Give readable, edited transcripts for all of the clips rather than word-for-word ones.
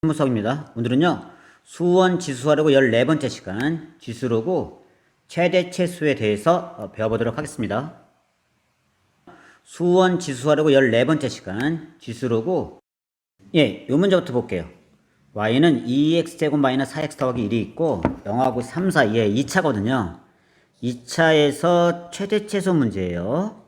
무석입니다. 오늘은요, 수원 지수하려고 14번째 시간 지수로고 최대 최소에 대해서 배워보도록 하겠습니다. 수원 지수하려고 14번째 시간 지수로고, 요 문제부터 볼게요. y는 2x제곱 마이너스 4x 더하기 1이 있고 0하고 3 사이에 2차거든요. 2차에서 최대 최소 문제예요.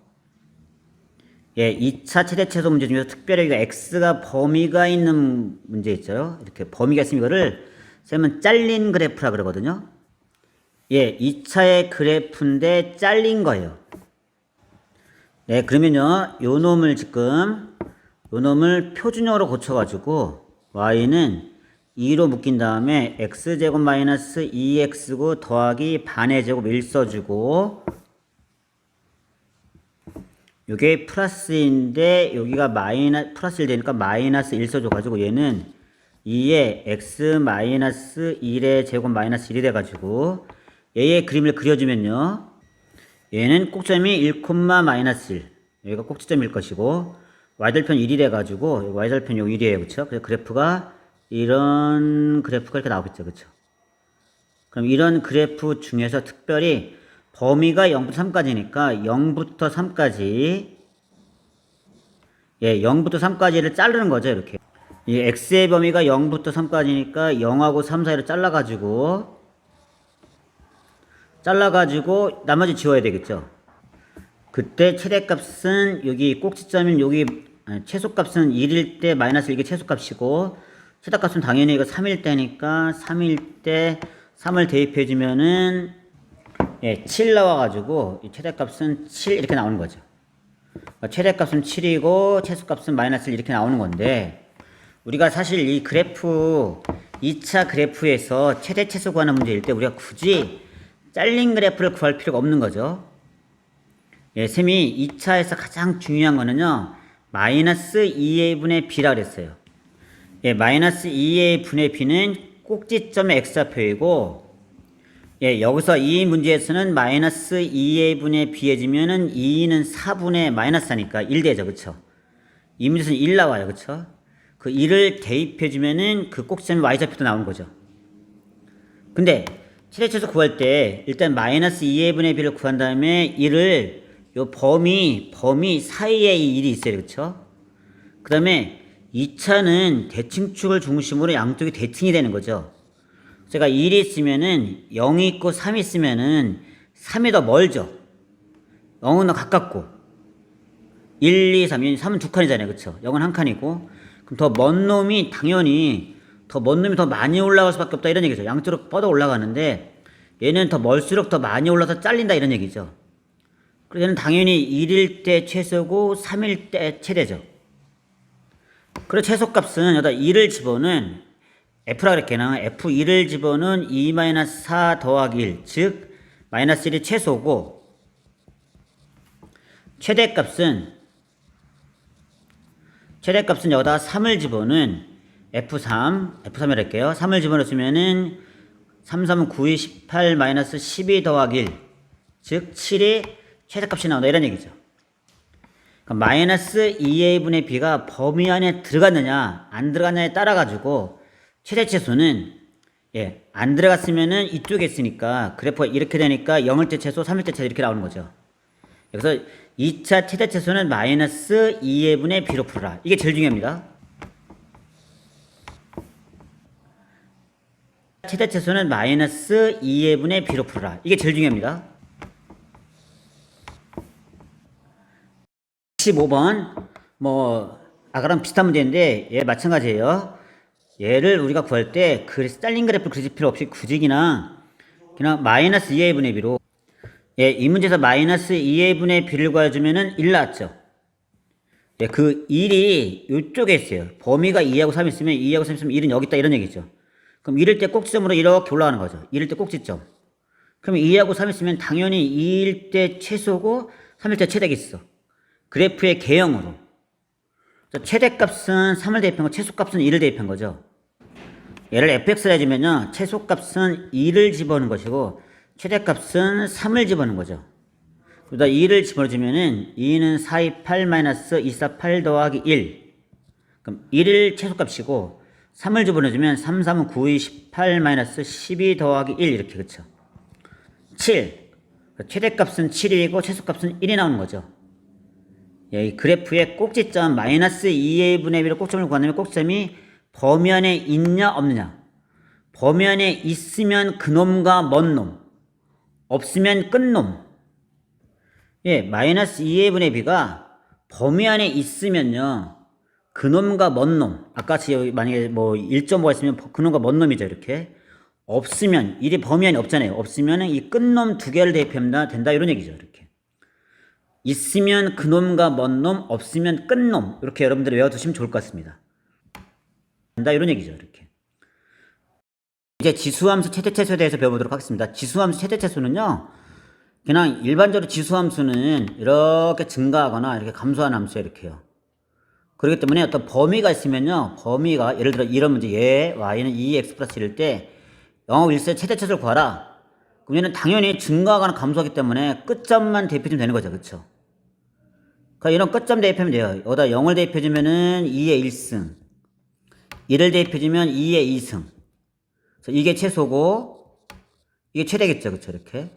2차 최대 최소 문제 중에서 특별히 x가 범위가 있는 문제 있죠. 이렇게 범위가 있으면 이거를 쌤은 잘린 그래프라 그러거든요. 2차의 그래프인데 잘린 거예요. 그러면요, 요 놈을 표준형으로 고쳐가지고 y는 2로 묶인 다음에 x제곱 마이너스 2x고 더하기 반의 제곱 1 써주고, 요게 플러스인데 여기가 플러스 1 되니까 마이너스 1 써줘가지고 얘는 2에 x 마이너스 1의 제곱 마이너스 1이 돼가지고 얘의 그림을 그려주면요, 얘는 꼭점이 1, 마이너스 1, 여기가 꼭지점일 것이고 y절편 1이 돼가지고 y절편 요 1이에요. 그쵸? 그래서 그래프가 이런 그래프가 이렇게 나오겠죠. 그쵸? 그럼 이런 그래프 중에서 특별히 범위가 0부터 3까지니까 0부터 3까지, 0부터 3까지를 자르는 거죠. 이렇게 이 x의 범위가 0부터 3까지니까 0하고 3 사이로 잘라가지고 나머지 지워야 되겠죠. 그때 최대값은 여기 꼭지점인 여기 최소값은 1일 때 마이너스 1이 최소값이고, 최대값은 당연히 이거 3일 때니까 3일 때 3을 대입해주면은 7 나와가지고 이 최대값은 7 이렇게 나오는 거죠. 최대값은 7이고 최소값은 마이너스 1 이렇게 나오는 건데, 우리가 사실 이 그래프 2차 그래프에서 최대 최소 구하는 문제일 때 우리가 굳이 잘린 그래프를 구할 필요가 없는 거죠. 쌤이 2차에서 가장 중요한 거는요, 마이너스 2a 분의 b라 그랬어요. 마이너스 2a 분의 b는 꼭지점의 x좌표이고, 여기서 이 문제에서는 마이너스 2a 분의 b에 지면은 2는 4분의 마이너스 하니까 1 되죠. 그쵸? 이 문제에서는 1 나와요. 그쵸? 그 1을 대입해주면은 그 꼭지점의 y좌표도 나오는 거죠. 근데 최대 최소 구할 때 일단 마이너스 2a 분의 b를 구한 다음에 1을 요 범위 사이에 이 1이 있어요. 그쵸? 그 다음에 2차는 대칭축을 중심으로 양쪽이 대칭이 되는 거죠. 제가 1이 있으면은 0이 있고 3이 있으면은 3이 더 멀죠. 0은 더 가깝고 1, 2, 3, 3은 두 칸이잖아요. 그쵸? 0은 한 칸이고, 그럼 더 먼 놈이 당연히 더 많이 올라갈 수밖에 없다 이런 얘기죠. 양쪽으로 뻗어 올라가는데 얘는 더 멀수록 더 많이 올라서 잘린다 이런 얘기죠. 그래서 얘는 당연히 1일 때 최소고 3일 때 최대죠. 그래서 최소값은 여기다 2를 집어넣은 f라 그랬겠나? f2를 집어넣은 2-4 더하기 1, 즉 마이너스 1이 최소고, 최대값은 여기다가 3을 집어넣은 f3이라 할게요. 3을 집어넣으면은 3, 3은 9, 2, 18 마이너스 12 더하기 1, 즉 7이 최대값이 나온다 이런 얘기죠. 그러니까 마이너스 2a분의 b가 범위 안에 들어갔느냐 안 들어갔느냐에 따라 가지고 최대 최소는 안 들어갔으면은 이쪽에 있으니까 그래프가 이렇게 되니까 0일 때 최소, 3일 때 최소 이렇게 나오는 거죠. 그래서 2차 최대 최소는 마이너스 2a분의 b로 풀어라. 이게 제일 중요합니다. 최대 최소는 마이너스 2a분의 b로 풀어라. 이게 제일 중요합니다. 15번 아까랑 비슷한 문제인데 얘 마찬가지예요. 얘를 우리가 구할 때 잘린 그래프를 그릴 필요 없이 굳이 그냥 마이너스 2a분의 b로, 이 문제에서 마이너스 2a분의 b를 구해주면은 1 나왔죠. 그 1이 이쪽에 있어요. 범위가 2하고 3 있으면 2하고 3 있으면 1은 여기 있다 이런 얘기죠. 그럼 1일 때 꼭지점으로 이렇게 올라가는 거죠. 1일 때 꼭지점. 그럼 2하고 3 있으면 당연히 2일 때 최소고 3일 때 최대가 있어. 그래프의 개형으로. 최대값은 3을 대입한 거, 최소값은 2를 대입한 거죠. 얘를 fx라 해주면요, 최소값은 2를 집어넣는 것이고 최대값은 3을 집어넣는 거죠. 그러다 2를 집어넣으면은 2는 428 마이너스 248 더하기 1. 그럼 1을 최소값이고 3을 집어넣어주면 3, 3은 9, 2, 18 마이너스 12 더하기 1 이렇게 그쵸. 7 최대값은 7이고 최소값은 1이 나오는 거죠. 이 그래프의 꼭지점 마이너스 2의 분의 B로 꼭점을 구한다면 꼭점이 범위 안에 있냐 없느냐. 범위 안에 있으면 그놈과 먼 놈, 없으면 끝놈. 마이너스 2의 분의 B가 범위 안에 있으면요 그놈과 먼 놈, 아까같이 만약에 뭐 1.5가 있으면 그놈과 먼 놈이죠. 이렇게 없으면, 일이 범위 안에 없잖아요. 없으면 이 끝놈 두 개를 대입하면 된다 이런 얘기죠. 이렇게 있으면 그놈과 먼 놈, 없으면 끝놈. 이렇게 여러분들이 외워두시면 좋을 것 같습니다. 된다 이런 얘기죠. 이렇게 이제 지수함수 최대최소에 대해서 배워보도록 하겠습니다. 지수함수 최대최소는요 그냥 일반적으로 지수함수는 이렇게 증가하거나 이렇게 감소하는 함수예요. 이렇게요. 그렇기 때문에 어떤 범위가 있으면요 범위가 예를 들어 이런 문제 얘 y는 2x 플러스 1일 때 영어 일수의 최대최소를 구하라. 그럼 얘는 당연히 증가하거나 감소하기 때문에 끝점만 대입해주면 되는 거죠. 그쵸? 그러니까 이런 끝점 대입하면 돼요. 여기다 0을 대입해주면은 2의 1승, 1을 대입해주면 2의 2승. 그래서 이게 최소고 이게 최대겠죠. 그쵸? 이렇게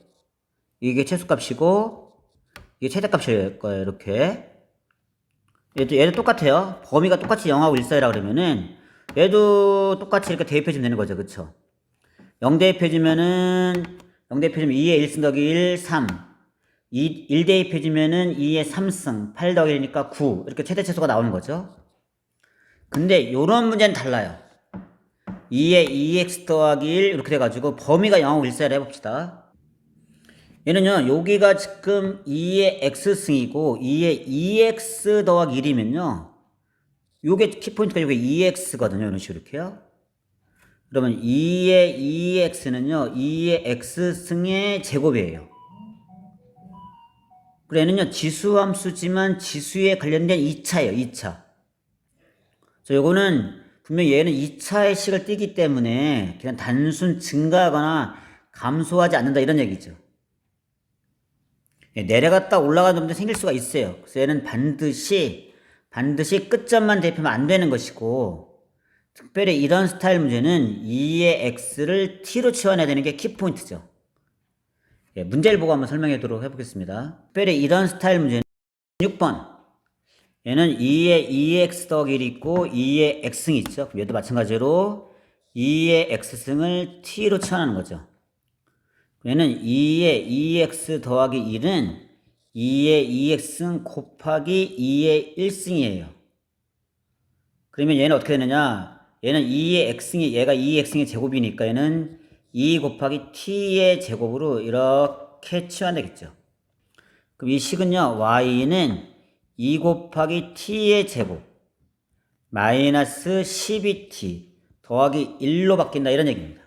이게 최소값이고 이게 최대값일 거예요. 이렇게 얘도 똑같아요. 범위가 똑같이 0하고 1 사이라 그러면은 얘도 똑같이 이렇게 대입해주면 되는 거죠. 그쵸? 0 대입해주면은 2의 1승 더하기 1, 3. 1 대입해주면은 2의 3승, 8 더하기 1이니까 9. 이렇게 최대 최소가 나오는 거죠. 근데 요런 문제는 달라요. 2의 2x 더하기 1 이렇게 돼가지고 범위가 0하고 1 사이라 해봅시다. 얘는요 여기가 지금 2의 x승이고 2의 2x 더하기 1이면요 요게 키포인트가 요게 2x거든요. 이런 식으로 이렇게요. 그러면 2의 2x는요 2의 x승의 제곱이에요. 그리고 얘는요 지수함수지만 지수에 관련된 2차예요. 2차. 요거는 분명히 얘는 2차의 식을 띄기 때문에 그냥 단순 증가하거나 감소하지 않는다 이런 얘기죠. 내려갔다 올라가는 점도 생길 수가 있어요. 그래서 얘는 반드시 끝점만 대입하면 안 되는 것이고, 특별히 이런 스타일 문제는 2의 x를 t로 치환해야 되는 게 키포인트죠. 문제를 보고 한번 설명하도록 해보겠습니다. 특별히 이런 스타일 문제는 6번. 얘는 2의 2x 더하기 1이 있고 2의 x승이 있죠. 그럼 얘도 마찬가지로 2의 x승을 t로 치환하는 거죠. 얘는 2의 2x 더하기 1은 2의 2x승 곱하기 2의 1승이에요. 그러면 얘는 어떻게 되느냐? 얘는 2의 x승이, 얘가 2의 x승의 제곱이니까 얘는 2 곱하기 t의 제곱으로 이렇게 치환되겠죠. 그럼 이 식은요, y는 2 곱하기 t의 제곱 마이너스 12t 더하기 1로 바뀐다 이런 얘기입니다.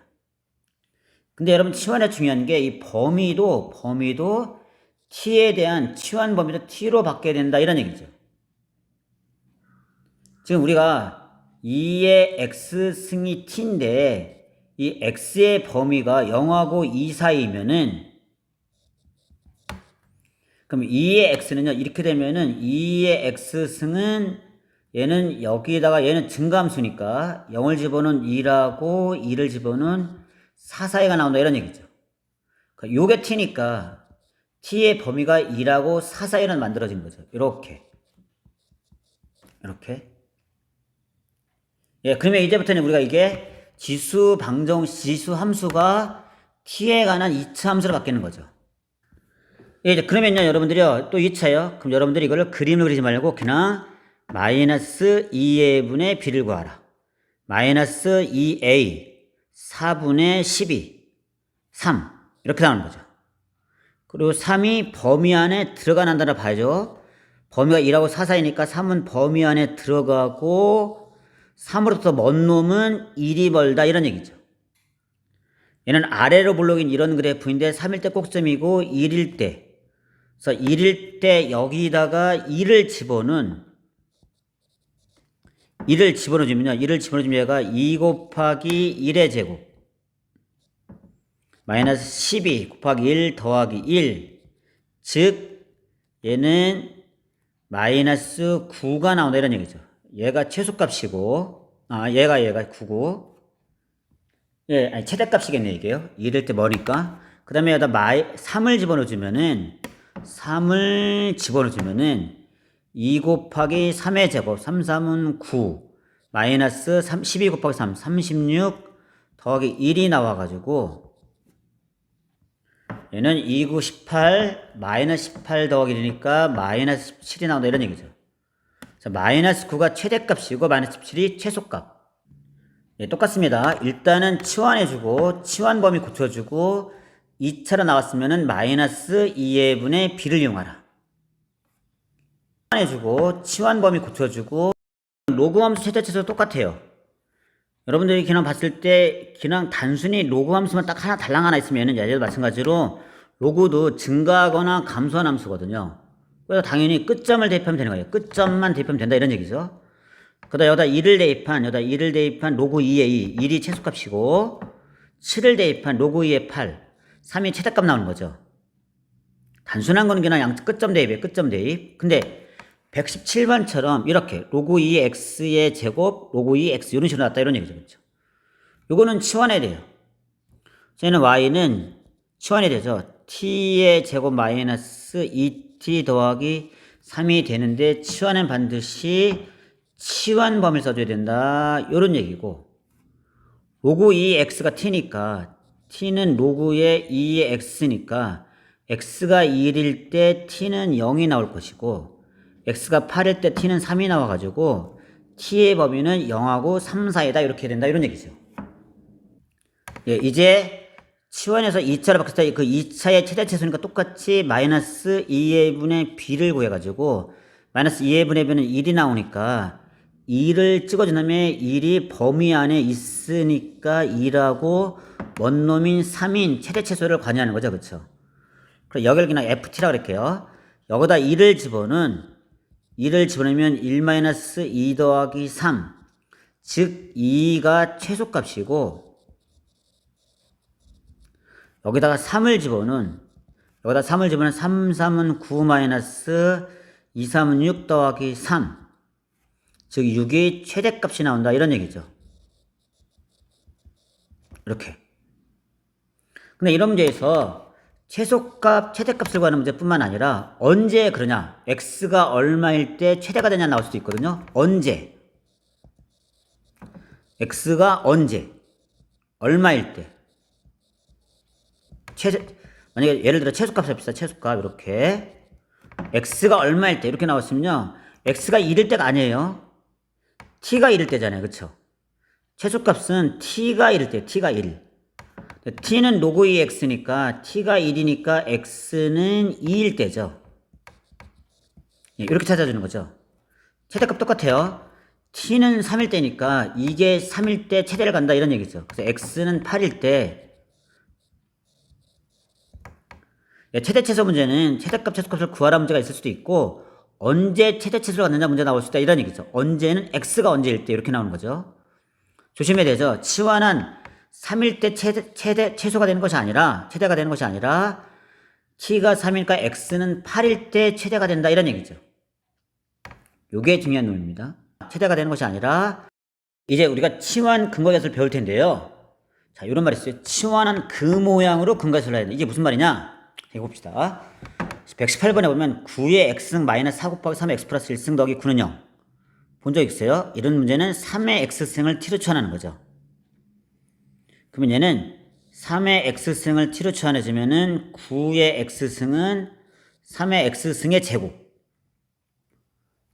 근데 여러분 치환에 중요한 게 이 범위도 t에 대한 치환 범위도 t로 바뀌어야 된다 이런 얘기죠. 지금 우리가 2의 x승이 t인데 이 x의 범위가 0하고 2 사이면은 그럼 2의 x는요 이렇게 되면은 2의 x승은 얘는 여기다가 얘는 증가함수니까 0을 집어넣은 2라고 2를 집어넣은 4 사이가 나온다 이런 얘기죠. 그러니까 요게 t니까 t의 범위가 2라고 4 사이는 만들어진 거죠. 이렇게 그러면 이제부터는 우리가 이게 지수 함수가 t에 관한 2차 함수로 바뀌는 거죠. 이제 그러면요 여러분들이요 또 2차요. 그럼 여러분들이 이거를 그림을 그리지 말고 그냥 마이너스 2의 분의 b를 구하라. 마이너스 2a 4분의 12 3 이렇게 나오는 거죠. 그리고 3이 범위 안에 들어가는다라 봐야죠. 범위가 2하고 4 사이니까 3은 범위 안에 들어가고 3으로부터 먼 놈은 1이 멀다 이런 얘기죠. 얘는 아래로 볼록인 이런 그래프인데 3일 때 꼭점이고 1일 때 그래서 1일 때 여기다가 2를 집어넣으면요 2를 집어넣어주면 얘가 2 곱하기 1의 제곱 마이너스 12 곱하기 1 더하기 1 즉 얘는 마이너스 9가 나온다 이런 얘기죠. 얘가 최소값이고 얘가 9고. 예, 아니, 최대값이겠네, 이게요. 2일 때 뭐니까. 그 다음에 여기다 3을 집어넣어주면은, 2 곱하기 3의 제곱, 3, 3은 9, 마이너스 12 곱하기 3, 36 더하기 1이 나와가지고, 얘는 2, 9, 18, 마이너스 18 더하기 1이니까 마이너스 17이 나온다, 이런 얘기죠. 자, 마이너스 9가 최대값이고, 마이너스 17이 최소값. 예, 똑같습니다. 일단은 치환해주고, 치환 범위 고쳐주고, 2차로 나왔으면은 마이너스 2의 분의 b를 이용하라. 치환해주고, 치환 범위 고쳐주고, 로그 함수 최대치수 똑같아요. 여러분들이 그냥 봤을 때, 그냥 단순히 로그 함수만 딱 하나, 달랑 하나 있으면은, 예전에도 마찬가지로, 로그도 증가하거나 감소한 함수거든요. 그래서 당연히 끝점을 대입하면 되는 거예요. 끝점만 대입하면 된다, 이런 얘기죠. 여기다 2를 대입한 로그 2의 2, 1이 최소값이고, 7을 대입한 로그 2의 8, 3이 최대값 나오는 거죠. 단순한 거는 그냥 끝점 대입이에요. 끝점 대입. 근데 117번처럼 이렇게 로그 2 x의 제곱, 로그 2 x 이런 식으로 나왔다, 이런 얘기죠. 그렇죠? 요거는 치환해야 돼요. 저희는 y는 치환이 되죠. t의 제곱 마이너스 2t 더하기 3이 되는데, 치환은 반드시 치환 범위를 써줘야 된다, 요런 얘기고, 로그 2x가 t니까 t는 로그의 2의 x니까 x가 1일 때 t는 0이 나올 것이고, x가 8일 때 t는 3이 나와가지고 t의 범위는 0하고 3 사이다, 이렇게 된다, 이런 얘기죠. 예, 이제 치환해서 2차로 바뀌었을 때 그 2차의 최대치수니까 똑같이 마이너스 2의 분의 b를 구해가지고, 마이너스 2의 분의 b는 1이 나오니까 2를 찍어준 다음에 1이 범위 안에 있으니까 2라고 원놈인 3인 최대치수를 관여하는 거죠. 그쵸? 그럼 여기를 그냥 ft라고 할게요. 여기다 2를 집어넣으면 1-2 더하기 3, 즉 2가 최소값이고, 여기다가 3을 집어넣으면 3, 3은 9 마이너스 2, 3은 6 더하기 3, 즉 6이 최대값이 나온다, 이런 얘기죠. 이렇게. 근데 이런 문제에서 최소값, 최대값을 구하는 문제뿐만 아니라 언제 그러냐, x가 얼마일 때 최대가 되냐 나올 수도 있거든요. 언제, x가 언제, 얼마일 때 만약에 예를 들어 최소값 합시다. 최소값 이렇게 x가 얼마일 때 이렇게 나왔으면요, x가 1일 때가 아니에요. t가 1일 때잖아요. 그쵸? 최소값은 t가 1일 때, t가 1. t는 로그 2x니까 t가 1이니까 x는 2일 때죠. 이렇게 찾아주는 거죠. 최대값 똑같아요. t는 3일 때니까 이게 3일 때 최대를 간다, 이런 얘기죠. 그래서 x는 8일 때, 최대 최소 문제는 최대값 최소값을 구하라 문제가 있을 수도 있고, 언제 최대 최소를 갖느냐 문제 나올 수 있다, 이런 얘기죠. 언제는 x가 언제일 때, 이렇게 나오는 거죠. 조심해야 되죠. 치환한 3일 때 최소가 되는 것이 아니라, 최대가 되는 것이 아니라 t가 3일까 x는 8일 때 최대가 된다, 이런 얘기죠. 요게 중요한 놈입니다. 최대가 되는 것이 아니라, 이제 우리가 치환 근거계수를 배울 텐데요. 자, 이런 말이 있어요. 치환한 그 모양으로 근거계수를 해야 돼. 이게 무슨 말이냐? 해봅시다. 118번에 보면 9의 x승 마이너스 4 곱하기 3의 x 플러스 1승 더하기 9는 0. 본 적 있어요? 이런 문제는 3의 x승을 t로 치환하는 거죠. 그러면 얘는 3의 x승을 t로 치환해주면은 9의 x승은 3의 x승의 제곱,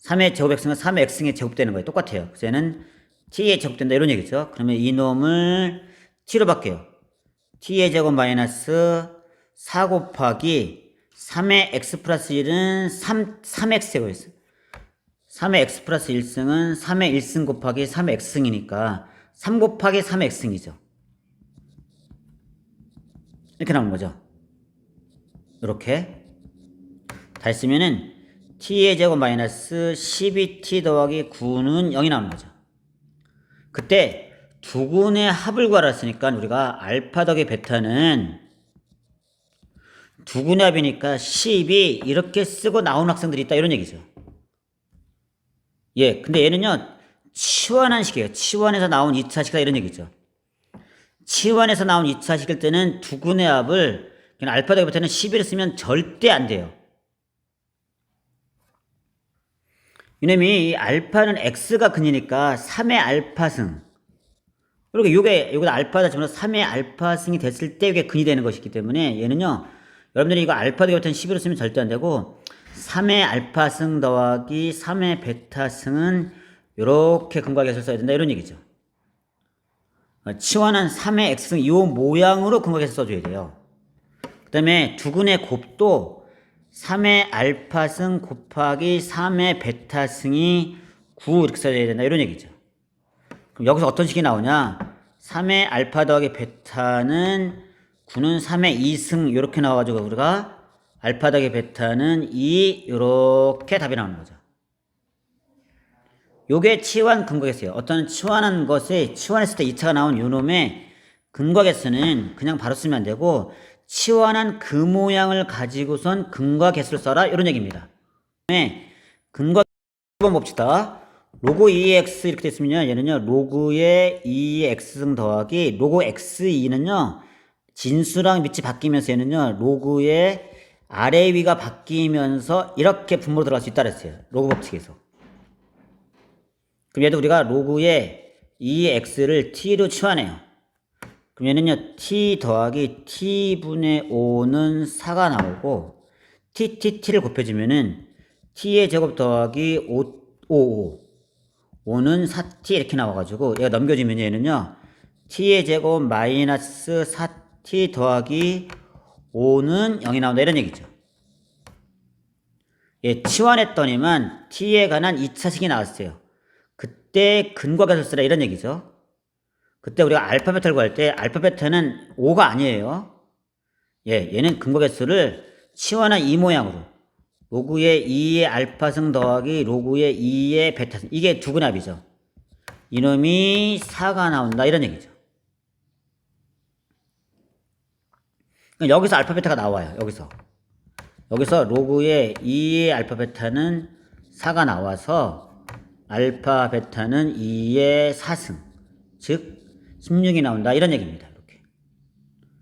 3의 제곱 x승은 3의 x승의 제곱 되는 거예요. 똑같아요. 그래서 얘는 t의 제곱 된다, 이런 얘기죠. 그러면 이 놈을 t로 바뀌어요. t의 제곱 마이너스 4 곱하기 3의 x 플러스 1은 3x 제곱이었어요. 3의 x 플러스 1승은 3의 1승 곱하기 3의 x승이니까 3 곱하기 3의 x승이죠. 이렇게 나오는 거죠. 이렇게 다 했으면은 t의 제곱 마이너스 12t 더하기 9는 0이 나오는 거죠. 그때 두 군의 합을 구하라 했으니까 우리가 알파 더하기 베타는 두 군의 합이니까 10이 이렇게 쓰고 나오는 학생들이 있다, 이런 얘기죠. 예, 근데 얘는요, 치환한 식이에요. 치환에서 나온 2차식이다 이런 얘기죠. 치환에서 나온 2차식일 때는 두근의 합을 그냥 알파 더하기 베타는 11을 쓰면 절대 안 돼요. 이놈이 알파는 x가 근이니까 3의 알파승. 그리고 요게 알파다 집어넣어서 3의 알파승이 됐을 때 이게 근이 되는 것이기 때문에 얘는요. 여러분들이 이거 알파 더하기 베타는 11을 쓰면 절대 안 되고 3의 알파승 더하기 3의 베타승은 요렇게 근각에서 써야 된다 이런 얘기죠. 치환한 3의 x승 이 모양으로 근각에서 써줘야 돼요. 그 다음에 두근의 곱도 3의 알파승 곱하기 3의 베타승이 9 이렇게 써야 된다 이런 얘기죠. 그럼 여기서 어떤 식이 나오냐? 3의 알파 더하기 베타는 9는 3의 2승 이렇게 나와가지고 우리가 알파 더하기 베타는 2 이렇게 답이 나오는 거죠. 요게 치환 근각에서요. 어떤 치환한 것에 치환했을 때 2차가 나온 요놈의 근각에서는 그냥 바로 쓰면 안 되고 치환한 그 모양을 가지고선 근각에서를 써라 이런 얘기입니다. 근각 한번 봅시다. 로그 2x 이렇게 됐으면요. 얘는요. 로그의 2x승 더하기 로그 x2는요. 진수랑 밑이 바뀌면서 얘는요. 로그의 아래 위가 바뀌면서 이렇게 분모로 들어갈 수 있다 그랬어요. 로그 법칙에서. 그럼 얘도 우리가 로그의 2x를 t로 치환해요. 그럼 얘는요. t 더하기 t분의 5는 4가 나오고 t를 곱해주면은 t의 제곱 더하기 5는 4t 이렇게 나와가지고 얘가 넘겨지면 얘는요. t의 제곱 마이너스 4t 더하기 5는 0이 나온다 이런 얘기죠. 예, 치환했더니만 t에 관한 2차식이 나왔어요. 그때 근각에서 쓰라 이런 얘기죠. 그때 우리가 알파 베타를 구할 때 알파 베타는 5가 아니에요. 예, 얘는 근각에서를 치환한 이 모양으로 로그의 2의 알파승 더하기 로그의 2의 베타승 이게 두근합이죠. 이놈이 4가 나온다 이런 얘기죠. 여기서 알파 베타가 나와요. 여기서 로그의 2의 알파 베타는 4가 나와서 알파 베타는 2의 4승 즉 16이 나온다 이런 얘기입니다. 이렇게.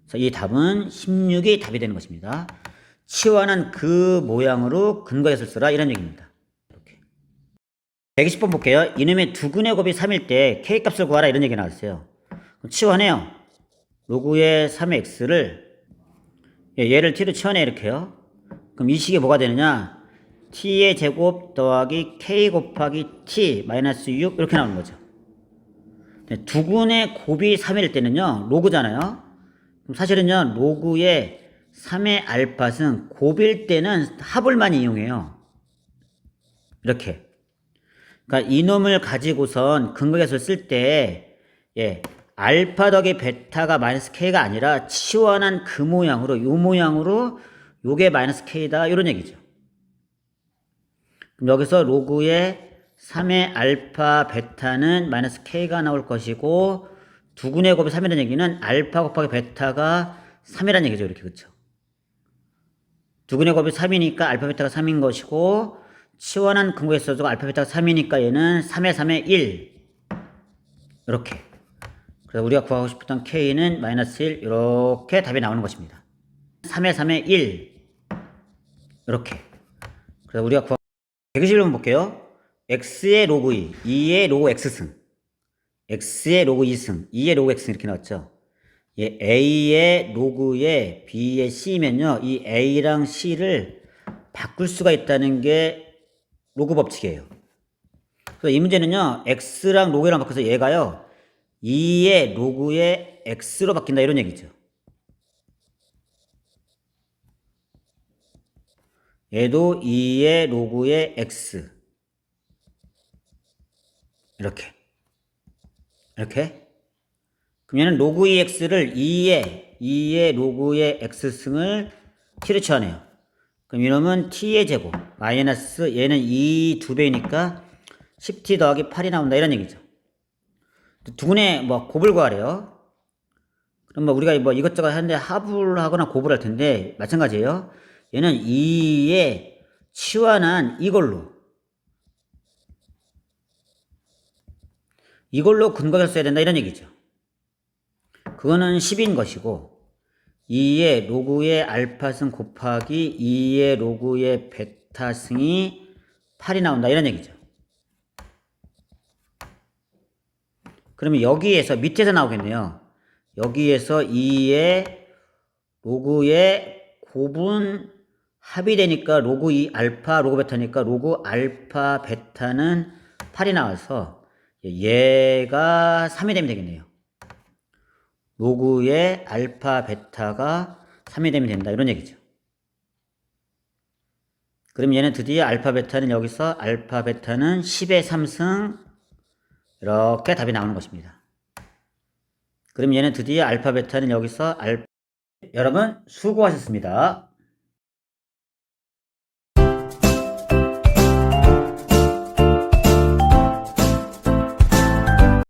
그래서 이 답은 16이 답이 되는 것입니다. 치환한 그 모양으로 근각에서 쓰라 이런 얘기입니다. 이렇게. 120번 볼게요. 이놈의 두근의 곱이 3일 때 k값을 구하라 이런 얘기 나왔어요. 그럼 치환해요. 로그의 3의 x를 얘를 t로 치환해 이렇게요. 그럼 이 식이 뭐가 되느냐? t의 제곱 더하기 k 곱하기 t 마이너스 6 이렇게 나오는 거죠. 두근의 곱이 3일 때는요. 로그잖아요. 그럼 사실은요. 로그의 3의 알파승 곱일 때는 합을 많이 이용해요. 이렇게. 그러니까 이놈을 가지고선 근각에서 쓸 때 알파 더하기 베타가 마이너스 k가 아니라 치환한 그 모양으로 요 모양으로 요게 마이너스 k다 이런 얘기죠. 그럼 여기서 로그의 3의 알파 베타는 마이너스 k가 나올 것이고 두근의 곱이 3이라는 얘기는 알파 곱하기 베타가 3이라는 얘기죠. 이렇게 그렇죠. 두근의 곱이 3이니까 알파 베타가 3인 것이고 치환한 근각에서 써도 알파 베타가 3이니까 얘는 3의 3의 1 이렇게. 그래서 우리가 구하고 싶었던 k는 마이너스 1 이렇게 답이 나오는 것입니다. 3의 3의 1 이렇게. 그래서 우리가 121번 볼게요. x의 로그 2, 2의 로그 x승, x의 로그 2승, 2의 로그 x승 이렇게 나왔죠. a의 로그에 b의 c면요. 이 a랑 c를 바꿀 수가 있다는 게 로그 법칙이에요. 그래서 이 문제는요. x랑 로그랑 바꿔서 얘가요. 2의 로그의 x로 바뀐다 이런 얘기죠. 얘도 2의 로그의 x 이렇게 그럼 얘는 로그 2x를 2의 로그의 x승을 t로 치환해요. 그럼 이놈은 t의 제곱 마이너스 얘는 2 2배니까 10t 더하기 8이 나온다 이런 얘기죠. 두근의 뭐 곱을 구하래요. 그럼 뭐 우리가 뭐 이것저것 하는데 합을 하거나 곱을 할 텐데 마찬가지예요. 얘는 2에 치환한 이걸로 이걸로 근거를 써야 된다 이런 얘기죠. 그거는 10인 것이고 2의 로그의 알파승 곱하기 2의 로그의 베타승이 8이 나온다 이런 얘기죠. 그러면 여기에서 밑에서 나오겠네요. 여기에서 2의 로그의 곱은 합이 되니까 로그 2 알파 로그 베타니까 로그 알파 베타는 8이 나와서 얘가 3이 되면 되겠네요. 로그의 알파 베타가 3이 되면 된다 이런 얘기죠. 그럼 얘는 드디어 알파 베타는 여기서 알파 베타는 10의 3승 이렇게 답이 나오는 것입니다. 그럼 얘는 드디어 알파 베타는 여기서 여러분 수고하셨습니다.